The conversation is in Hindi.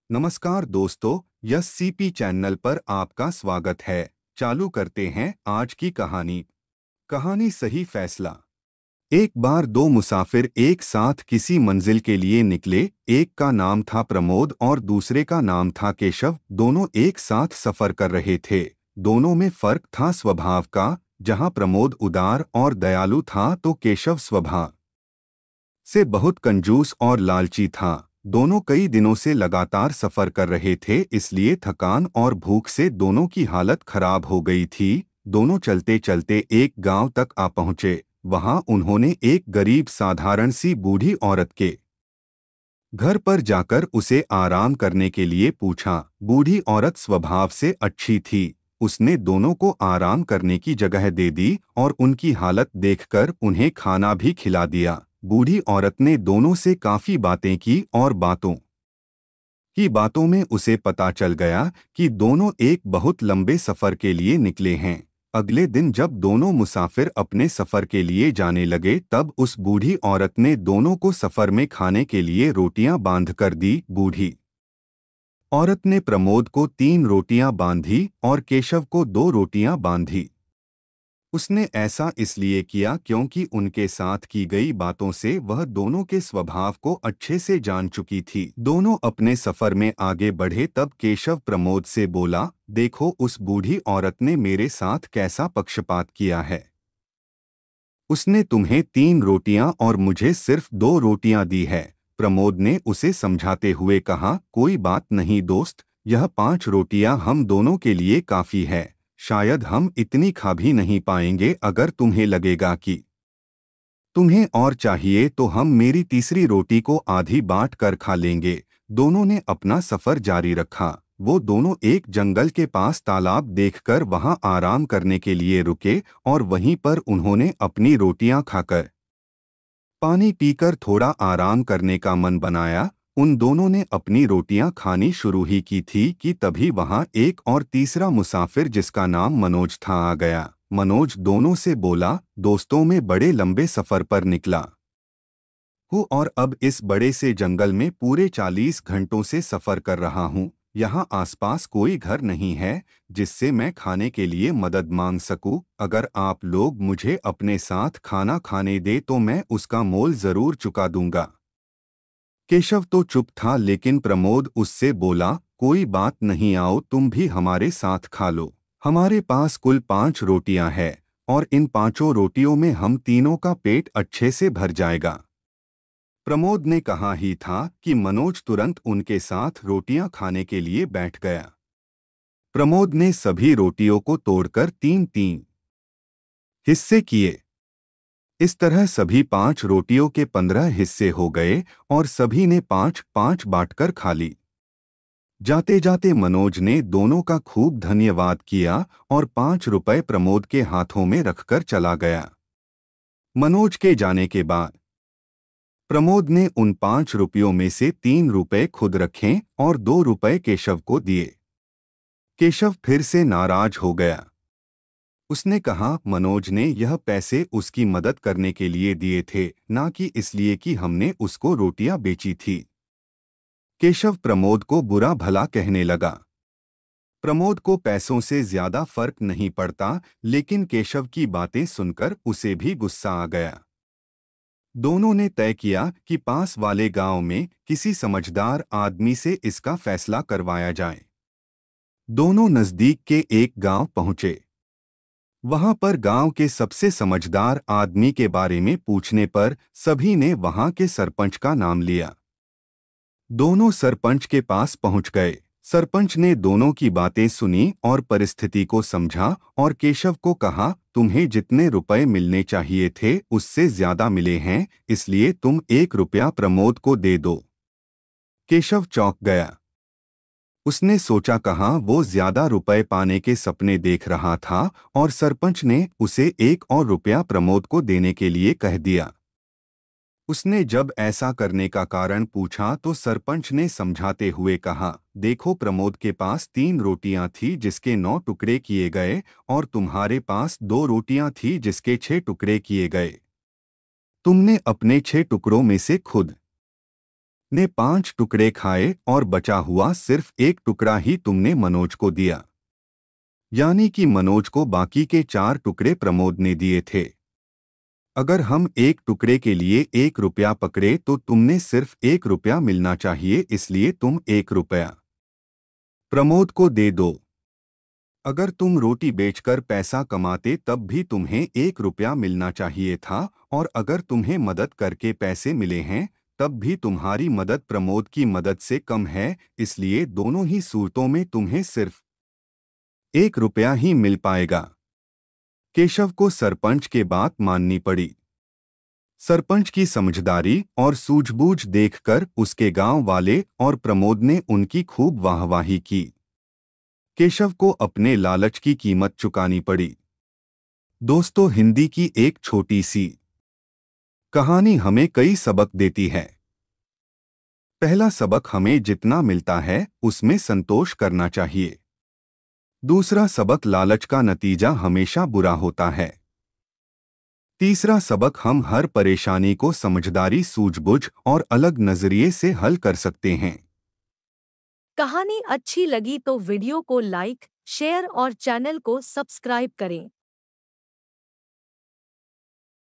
नमस्कार दोस्तों, यस सीपी चैनल पर आपका स्वागत है। चालू करते हैं आज की कहानी। कहानी सही फैसला। एक बार दो मुसाफिर एक साथ किसी मंजिल के लिए निकले। एक का नाम था प्रमोद और दूसरे का नाम था केशव। दोनों एक साथ सफर कर रहे थे। दोनों में फर्क था स्वभाव का। जहां प्रमोद उदार और दयालु था तो केशव स्वभाव से बहुत कंजूस और लालची था। दोनों कई दिनों से लगातार सफर कर रहे थे, इसलिए थकान और भूख से दोनों की हालत खराब हो गई थी। दोनों चलते चलते एक गांव तक आ पहुंचे। वहां उन्होंने एक गरीब साधारण सी बूढ़ी औरत के घर पर जाकर उसे आराम करने के लिए पूछा। बूढ़ी औरत स्वभाव से अच्छी थी। उसने दोनों को आराम करने की जगह दे दी और उनकी हालत देखकर उन्हें खाना भी खिला दिया। बूढ़ी औरत ने दोनों से काफी बातें की और बातों में उसे पता चल गया कि दोनों एक बहुत लंबे सफर के लिए निकले हैं। अगले दिन जब दोनों मुसाफिर अपने सफर के लिए जाने लगे तब उस बूढ़ी औरत ने दोनों को सफर में खाने के लिए रोटियां बांध कर दी। बूढ़ी औरत ने प्रमोद को 3 रोटियां बांधी और केशव को 2 रोटियां बांधी। उसने ऐसा इसलिए किया क्योंकि उनके साथ की गई बातों से वह दोनों के स्वभाव को अच्छे से जान चुकी थी। दोनों अपने सफर में आगे बढ़े तब केशव प्रमोद से बोला, देखो उस बूढ़ी औरत ने मेरे साथ कैसा पक्षपात किया है। उसने तुम्हें 3 रोटियां और मुझे सिर्फ 2 रोटियां दी है। प्रमोद ने उसे समझाते हुए कहा, कोई बात नहीं दोस्त, यह 5 रोटियां हम दोनों के लिए काफी है। शायद हम इतनी खा भी नहीं पाएंगे। अगर तुम्हें लगेगा कि तुम्हें और चाहिए तो हम मेरी तीसरी रोटी को आधी बांट कर खा लेंगे। दोनों ने अपना सफर जारी रखा। वो दोनों एक जंगल के पास तालाब देखकर वहां आराम करने के लिए रुके और वहीं पर उन्होंने अपनी रोटियां खाकर पानी पीकर थोड़ा आराम करने का मन बनाया। उन दोनों ने अपनी रोटियां खानी शुरू ही की थी कि तभी वहां एक और तीसरा मुसाफिर जिसका नाम मनोज था आ गया। मनोज दोनों से बोला, दोस्तों में बड़े लंबे सफर पर निकला हूँ और अब इस बड़े से जंगल में पूरे 40 घंटों से सफर कर रहा हूँ। यहाँ आसपास कोई घर नहीं है जिससे मैं खाने के लिए मदद मांग सकूँ। अगर आप लोग मुझे अपने साथ खाना खाने दे तो मैं उसका मोल जरूर चुका दूंगा। केशव तो चुप था लेकिन प्रमोद उससे बोला, कोई बात नहीं, आओ तुम भी हमारे साथ खा लो। हमारे पास कुल 5 रोटियां हैं और इन 5 रोटियों में हम तीनों का पेट अच्छे से भर जाएगा। प्रमोद ने कहा ही था कि मनोज तुरंत उनके साथ रोटियां खाने के लिए बैठ गया। प्रमोद ने सभी रोटियों को तोड़कर 3-3 हिस्से किए। इस तरह सभी 5 रोटियों के 15 हिस्से हो गए और सभी ने 5-5 बांटकर खा ली। जाते जाते मनोज ने दोनों का खूब धन्यवाद किया और 5 रुपए प्रमोद के हाथों में रखकर चला गया। मनोज के जाने के बाद प्रमोद ने उन 5 रुपयों में से 3 रुपए खुद रखे और 2 रुपए केशव को दिए। केशव फिर से नाराज हो गया। उसने कहा, मनोज ने यह पैसे उसकी मदद करने के लिए दिए थे, ना कि इसलिए कि हमने उसको रोटियां बेची थी। केशव प्रमोद को बुरा भला कहने लगा। प्रमोद को पैसों से ज्यादा फर्क नहीं पड़ता, लेकिन केशव की बातें सुनकर उसे भी गुस्सा आ गया। दोनों ने तय किया कि पास वाले गांव में किसी समझदार आदमी से इसका फैसला करवाया जाए। दोनों नजदीक के एक गांव पहुंचे। वहां पर गांव के सबसे समझदार आदमी के बारे में पूछने पर सभी ने वहां के सरपंच का नाम लिया। दोनों सरपंच के पास पहुंच गए। सरपंच ने दोनों की बातें सुनी और परिस्थिति को समझा और केशव को कहा, तुम्हें जितने रुपए मिलने चाहिए थे उससे ज्यादा मिले हैं, इसलिए तुम 1 रुपया प्रमोद को दे दो। केशव चौंक गया। उसने सोचा, कहाँ वो ज्यादा रुपए पाने के सपने देख रहा था और सरपंच ने उसे 1 और रुपया प्रमोद को देने के लिए कह दिया। उसने जब ऐसा करने का कारण पूछा तो सरपंच ने समझाते हुए कहा, देखो प्रमोद के पास 3 रोटियां थी जिसके 9 टुकड़े किए गए और तुम्हारे पास 2 रोटियां थी जिसके 6 टुकड़े किए गए। तुमने अपने 6 टुकड़ों में से खुद ने 5 टुकड़े खाए और बचा हुआ सिर्फ एक टुकड़ा ही तुमने मनोज को दिया। यानी कि मनोज को बाकी के 4 टुकड़े प्रमोद ने दिए थे। अगर हम एक टुकड़े के लिए 1 रुपया पकड़े तो तुमने सिर्फ 1 रुपया मिलना चाहिए, इसलिए तुम 1 रुपया प्रमोद को दे दो। अगर तुम रोटी बेचकर पैसा कमाते तब भी तुम्हें 1 रुपया मिलना चाहिए था, और अगर तुम्हें मदद करके पैसे मिले हैं तब भी तुम्हारी मदद प्रमोद की मदद से कम है, इसलिए दोनों ही सूरतों में तुम्हें सिर्फ 1 रुपया ही मिल पाएगा। केशव को सरपंच के बात माननी पड़ी। सरपंच की समझदारी और सूझबूझ देखकर उसके गांव वाले और प्रमोद ने उनकी खूब वाहवाही की। केशव को अपने लालच की कीमत चुकानी पड़ी। दोस्तों, हिंदी की एक छोटी सी कहानी हमें कई सबक देती है। पहला सबक, हमें जितना मिलता है उसमें संतोष करना चाहिए। दूसरा सबक, लालच का नतीजा हमेशा बुरा होता है। तीसरा सबक, हम हर परेशानी को समझदारी, सूझबूझ और अलग नजरिए से हल कर सकते हैं। कहानी अच्छी लगी तो वीडियो को लाइक, शेयर और चैनल को सब्सक्राइब करें।